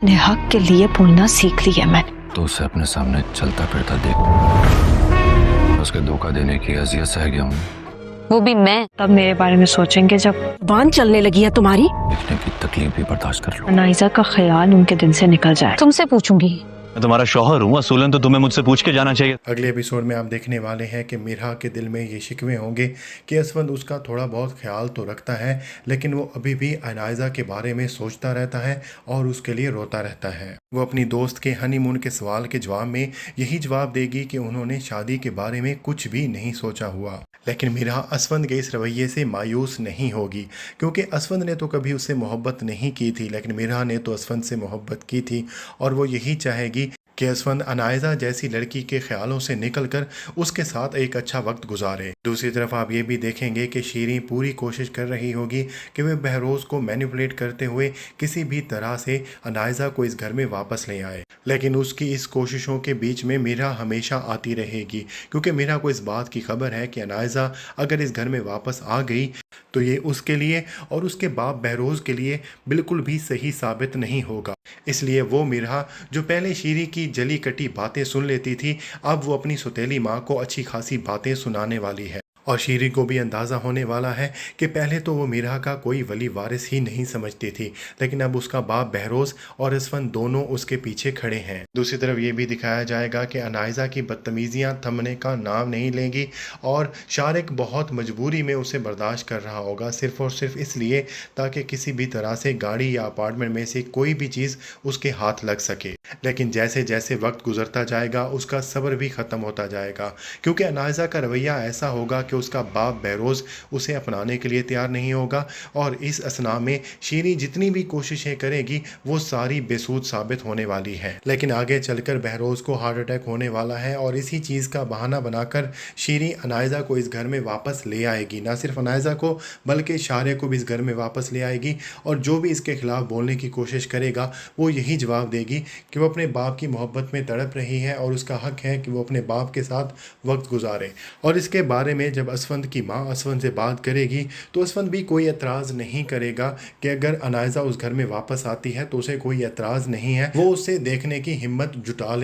अपने हक के लिए बोलना सीख लिया मैंने। तो उसे अपने सामने चलता फिरता देख, उसके धोखा देने की अजियत सह गया हूँ। वो भी मैं तब मेरे बारे में सोचेंगे जब बांध चलने लगी है तुम्हारी। देखने की तकलीफ भी बर्दाश्त कर लो। अनाइजा का ख्याल उनके दिल से निकल जाए। तुमसे पूछूंगी। मैं तुम्हारा शौहर हूँ, असूलन तो तुम्हें मुझसे पूछ के जाना चाहिए। अगले एपिसोड में आप देखने वाले हैं कि मिरहा के दिल में ये शिकवे होंगे कि असफंद उसका थोड़ा बहुत ख्याल तो रखता है, लेकिन वो अभी भी अनाइजा के बारे में सोचता रहता है और उसके लिए रोता रहता है। वो अपनी दोस्त के हनीमून के सवाल के जवाब में यही जवाब देगी कि उन्होंने शादी के बारे में कुछ भी नहीं सोचा हुआ। लेकिन मिरहा असफंद के इस रवैये से मायूस नहीं होगी, क्योंकि असफंद ने तो कभी उससे मोहब्बत नहीं की थी, लेकिन मिरहा ने तो असफंद से मोहब्बत की थी और वो यही चाहेगी कि असफंद अनाइजा जैसी लड़की के ख्यालों से निकलकर उसके साथ एक अच्छा वक्त गुजारे। दूसरी तरफ आप ये भी देखेंगे कि शीरी पूरी कोशिश कर रही होगी कि वह बहरोज़ को मैनिपुलेट करते हुए किसी भी तरह से अनाइजा को इस घर में वापस ले आए, लेकिन उसकी इस कोशिशों के बीच में मीरा हमेशा आती रहेगी, क्योंकि मीरा को इस बात की खबर है कि अनाइजा अगर इस घर में वापस आ गई तो ये उसके लिए और उसके बाप बहरोज़ के लिए बिल्कुल भी सही साबित नहीं होगा। इसलिए वो मिरहा जो पहले शीरी की जली कटी बातें सुन लेती थी, अब वो अपनी सौतेली माँ को अच्छी खासी बातें सुनाने वाली है। और शीरी को भी अंदाज़ा होने वाला है कि पहले तो वो मिरहा का कोई वली वारिस ही नहीं समझती थी, लेकिन अब उसका बाप बहरोज़ और असफंद दोनों उसके पीछे खड़े हैं। दूसरी तरफ ये भी दिखाया जाएगा कि अनाइजा की बदतमीज़ियाँ थमने का नाम नहीं लेंगी और शारिक बहुत मजबूरी में उसे बर्दाश्त कर रहा होगा, सिर्फ़ और सिर्फ इसलिए ताकि किसी भी तरह से गाड़ी या अपार्टमेंट में से कोई भी चीज़ उसके हाथ लग सके। लेकिन जैसे जैसे वक्त गुजरता जाएगा उसका सब्र भी ख़त्म होता जाएगा, क्योंकि अनाइजा का रवैया ऐसा होगा कि उसका बाप बहरोज़ उसे अपनाने के लिए तैयार नहीं होगा और इस असना में शीरी जितनी भी कोशिशें करेगी वो सारी बेसूद साबित होने वाली है। लेकिन आगे चलकर बहरोज़ को हार्ट अटैक होने वाला है और इसी चीज़ का बहाना बनाकर शीरी अनाइजा को इस घर में वापस ले आएगी। ना सिर्फ अनाइजा को बल्कि शारे को भी इस घर में वापस ले आएगी और जो भी इसके खिलाफ बोलने की कोशिश करेगा वो यही जवाब देगी कि वो अपने बाप की मोहब्बत में तड़प रही है और उसका हक है कि वो अपने बाप के साथ वक्त गुजारे। और इसके बारे में जब असफंद की माँ असफंद से बात करेगी तो असफंद भी कोई एतराज़ नहीं करेगा कि अगर अनाइजा उस घर में वापस आती है तो उसे कोई एतराज़ नहीं है, वो उसे देखने की हिम्मत जुटा ले।